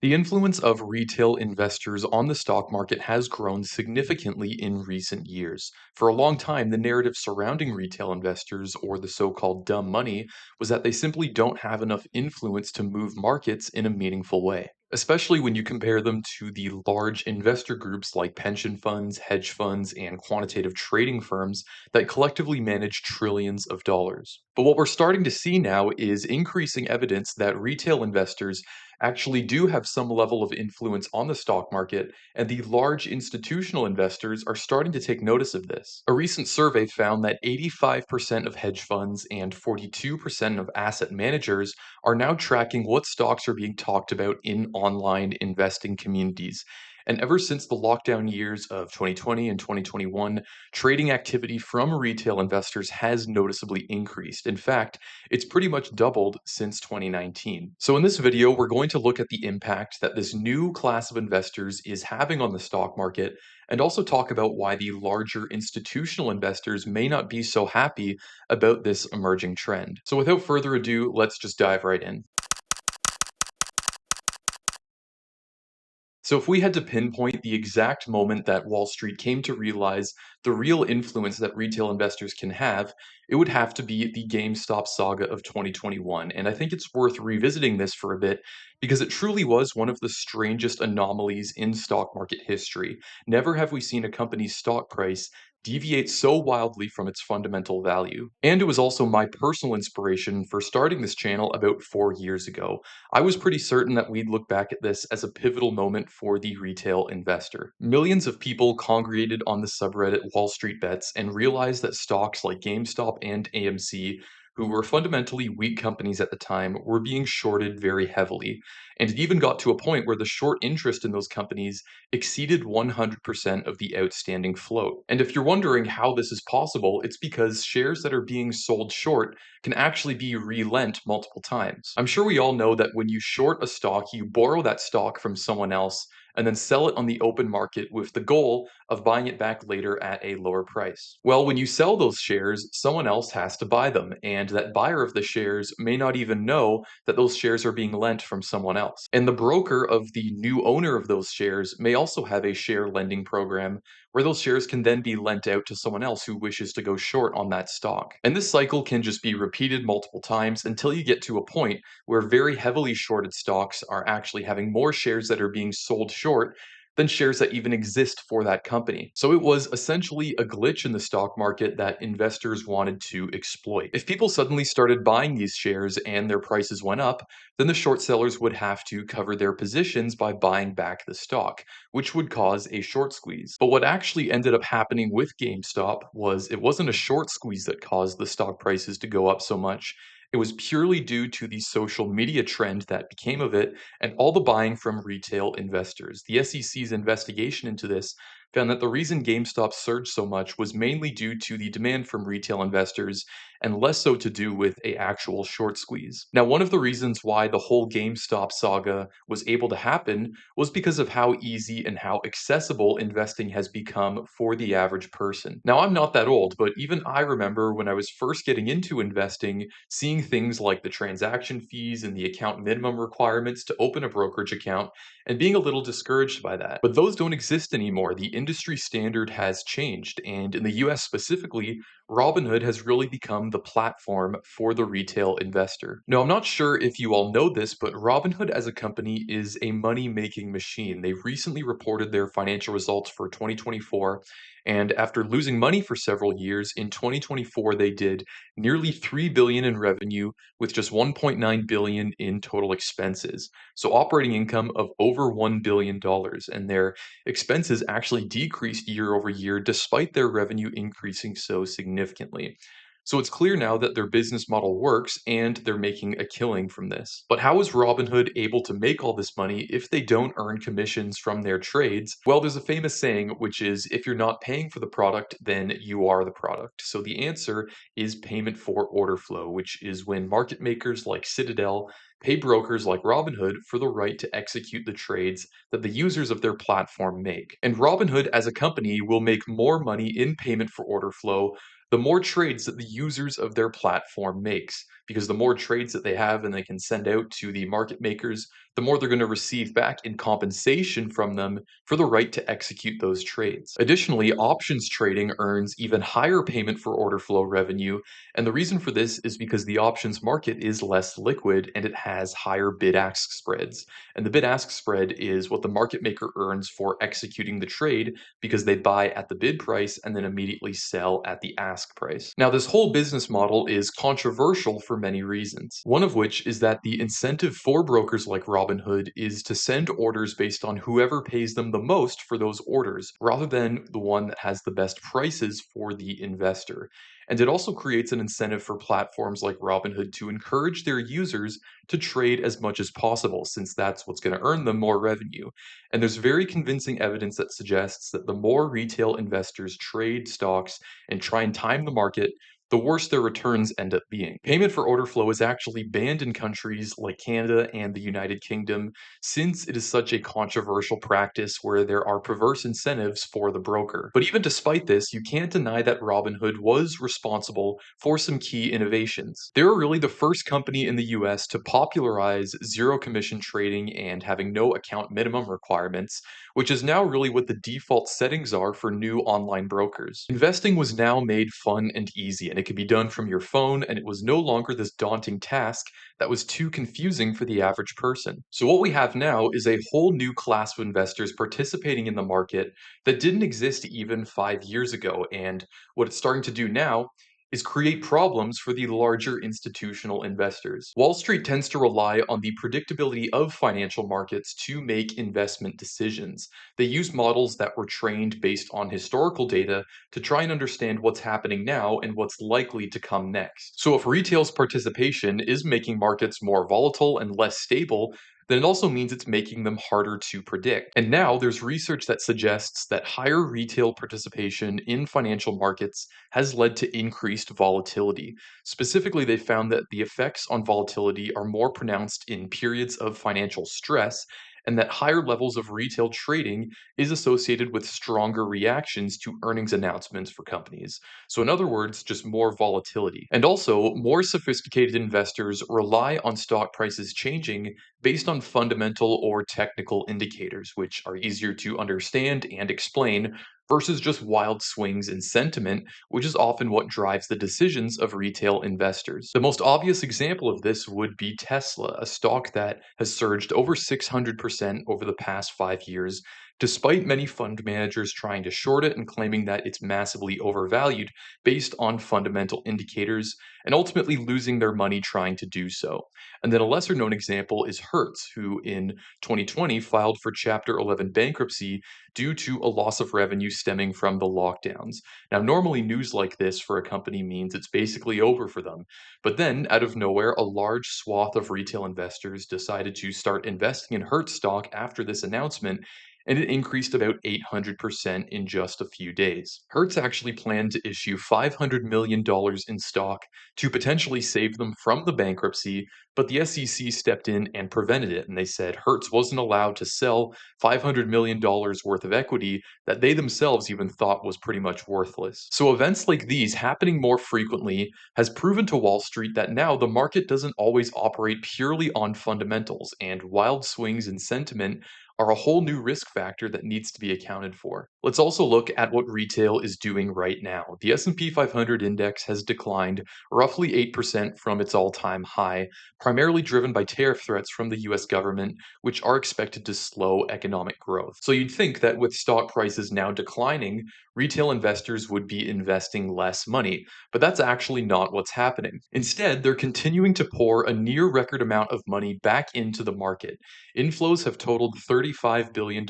The influence of retail investors on the stock market has grown significantly in recent years. For a long time, the narrative surrounding retail investors, or the so called dumb money, was that they simply don't have enough influence to move markets in a meaningful way, especially when you compare them to the large investor groups like pension funds, hedge funds, and quantitative trading firms that collectively manage trillions of dollars. But what we're starting to see now is increasing evidence that retail investors actually do have some level of influence on the stock market, and the large institutional investors are starting to take notice of this. A recent survey found that 85% of hedge funds and 42% of asset managers are now tracking what stocks are being talked about in online investing communities. And ever since the lockdown years of 2020 and 2021, trading activity from retail investors has noticeably increased. In fact, it's pretty much doubled since 2019. So in this video, we're going to look at the impact that this new class of investors is having on the stock market and also talk about why the larger institutional investors may not be so happy about this emerging trend. So without further ado, let's just dive right in. So, if we had to pinpoint the exact moment that Wall Street came to realize the real influence that retail investors can have, it would have to be the GameStop saga of 2021. And I think it's worth revisiting this for a bit because it truly was one of the strangest anomalies in stock market history. Never have we seen a company's stock price deviate so wildly from its fundamental value. And it was also my personal inspiration for starting this channel about 4 years ago. I was pretty certain that we'd look back at this as a pivotal moment for the retail investor. Millions of people congregated on the subreddit Wall Street Bets and realized that stocks like GameStop and AMC, who were fundamentally weak companies at the time, were being shorted very heavily. And it even got to a point where the short interest in those companies exceeded 100% of the outstanding float. And if you're wondering how this is possible, it's because shares that are being sold short can actually be relent multiple times. I'm sure we all know that when you short a stock, you borrow that stock from someone else and then sell it on the open market with the goal of buying it back later at a lower price. Well, when you sell those shares, someone else has to buy them, and that buyer of the shares may not even know that those shares are being lent from someone else. And the broker of the new owner of those shares may also have a share lending program where those shares can then be lent out to someone else who wishes to go short on that stock. And this cycle can just be repeated multiple times until you get to a point where very heavily shorted stocks are actually having more shares that are being sold short than shares that even exist for that company. So it was essentially a glitch in the stock market that investors wanted to exploit. If people suddenly started buying these shares and their prices went up, then the short sellers would have to cover their positions by buying back the stock, which would cause a short squeeze. But what actually ended up happening with GameStop was it wasn't a short squeeze that caused the stock prices to go up so much. It was purely due to the social media trend that became of it and all the buying from retail investors. The SEC's investigation into this found that the reason GameStop surged so much was mainly due to the demand from retail investors and less so to do with a actual short squeeze. Now, one of the reasons why the whole GameStop saga was able to happen was because of how easy and how accessible investing has become for the average person. Now, I'm not that old, but even I remember when I was first getting into investing, seeing things like the transaction fees and the account minimum requirements to open a brokerage account and being a little discouraged by that. But those don't exist anymore. The industry standard has changed, and in the US specifically, Robinhood has really become the platform for the retail investor. Now, I'm not sure if you all know this, but Robinhood as a company is a money making machine. They recently reported their financial results for 2024. And after losing money for several years, in 2024 they did nearly 3 billion in revenue with just 1.9 billion in total expenses. So operating income of over $1 billion, and their expenses actually decreased year over year despite their revenue increasing so significantly. So it's clear now that their business model works and they're making a killing from this. But how is Robinhood able to make all this money if they don't earn commissions from their trades? Well, there's a famous saying, which is if you're not paying for the product, then you are the product. So the answer is payment for order flow, which is when market makers like Citadel pay brokers like Robinhood for the right to execute the trades that the users of their platform make. And Robinhood as a company will make more money in payment for order flow the more trades that the users of their platform makes. because the more trades that they have and they can send out to the market makers, the more they're going to receive back in compensation from them for the right to execute those trades. Additionally, options trading earns even higher payment for order flow revenue, and the reason for this is because the options market is less liquid and it has higher bid ask spreads. And the bid ask spread is what the market maker earns for executing the trade because they buy at the bid price and then immediately sell at the ask price. Now, this whole business model is controversial for many reasons. One of which is that the incentive for brokers like Robinhood is to send orders based on whoever pays them the most for those orders, rather than the one that has the best prices for the investor. And it also creates an incentive for platforms like Robinhood to encourage their users to trade as much as possible, since that's what's going to earn them more revenue. And there's very convincing evidence that suggests that the more retail investors trade stocks and try and time the market, the worse their returns end up being. Payment for order flow is actually banned in countries like Canada and the United Kingdom, since it is such a controversial practice where there are perverse incentives for the broker. But even despite this, you can't deny that Robinhood was responsible for some key innovations. They were really the first company in the US to popularize zero commission trading and having no account minimum requirements, which is now really what the default settings are for new online brokers. Investing was now made fun and easy, and it could be done from your phone, and it was no longer this daunting task that was too confusing for the average person. So, what we have now is a whole new class of investors participating in the market that didn't exist even 5 years ago. And what it's starting to do now is create problems for the larger institutional investors. Wall Street tends to rely on the predictability of financial markets to make investment decisions. They use models that were trained based on historical data to try and understand what's happening now and what's likely to come next. So, if retail's participation is making markets more volatile and less stable, then it also means it's making them harder to predict. And now there's research that suggests that higher retail participation in financial markets has led to increased volatility. Specifically, they found that the effects on volatility are more pronounced in periods of financial stress, and that higher levels of retail trading is associated with stronger reactions to earnings announcements for companies. So, in other words, just more volatility. And also, more sophisticated investors rely on stock prices changing based on fundamental or technical indicators, which are easier to understand and explain, versus just wild swings in sentiment, which is often what drives the decisions of retail investors. The most obvious example of this would be Tesla, a stock that has surged over 600% over the past 5 years, despite many fund managers trying to short it and claiming that it's massively overvalued based on fundamental indicators, and ultimately losing their money trying to do so. And then a lesser known example is Hertz, who in 2020 filed for Chapter 11 bankruptcy due to a loss of revenue stemming from the lockdowns. Now, normally news like this for a company means it's basically over for them. But then, out of nowhere, a large swath of retail investors decided to start investing in Hertz stock after this announcement, and it increased about 800% in just a few days. Hertz actually planned to issue $500 million in stock to potentially save them from the bankruptcy, but the SEC stepped in and prevented it, and they said Hertz wasn't allowed to sell $500 million worth of equity that they themselves even thought was pretty much worthless. So events like these happening more frequently has proven to Wall Street that now the market doesn't always operate purely on fundamentals, and wild swings in sentiment are a whole new risk factor that needs to be accounted for. Let's also look at what retail is doing right now. The S&P 500 index has declined roughly 8% from its all-time high, primarily driven by tariff threats from the US government, which are expected to slow economic growth. So you'd think that with stock prices now declining, retail investors would be investing less money, but that's actually not what's happening. Instead, they're continuing to pour a near record amount of money back into the market. Inflows have totaled $35 billion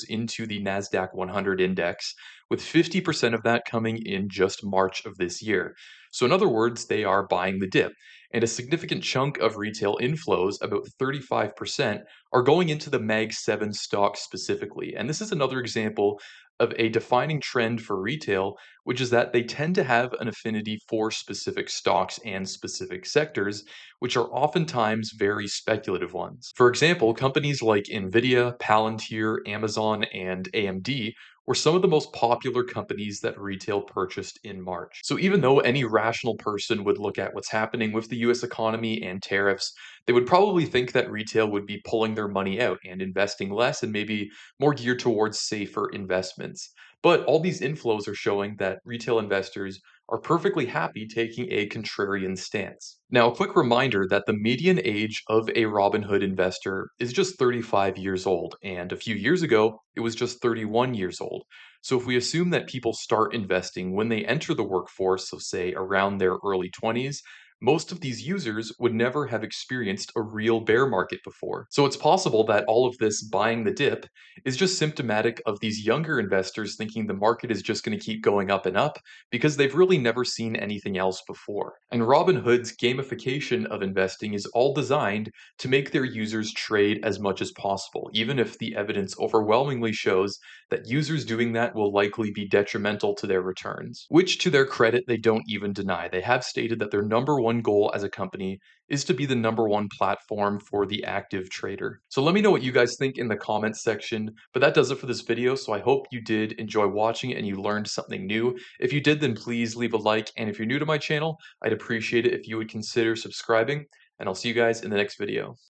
into the NASDAQ 100 index, with 50% of that coming in just March of this year. So, in other words, they are buying the dip. And a significant chunk of retail inflows, about 35%, are going into the Mag 7 stocks specifically. And this is another example of a defining trend for retail, which is that they tend to have an affinity for specific stocks and specific sectors, which are oftentimes very speculative ones. For example, companies like Nvidia, Palantir, Amazon, and AMD were some of the most popular companies that retail purchased in March. So even though any rational person would look at what's happening with the US economy and tariffs, they would probably think that retail would be pulling their money out and investing less and maybe more geared towards safer investments. But all these inflows are showing that retail investors are perfectly happy taking a contrarian stance. Now, a quick reminder that the median age of a Robinhood investor is just 35 years old, and a few years ago, it was just 31 years old. So, if we assume that people start investing when they enter the workforce, so say around their early 20s, most of these users would never have experienced a real bear market before. So, it's possible that all of this buying the dip is just symptomatic of these younger investors thinking the market is just going to keep going up and up because they've really never seen anything else before. And Robinhood's gamification of investing is all designed to make their users trade as much as possible, even if the evidence overwhelmingly shows that users doing that will likely be detrimental to their returns. Which, to their credit, they don't even deny. They have stated that their number one goal as a company is to be the number one platform for the active trader. So let me know what you guys think in the comments section. But that does it for this video. So I hope you did enjoy watching it and you learned something new. If you did, then please leave a like. And if you're new to my channel, I'd appreciate it if you would consider subscribing. And I'll see you guys in the next video.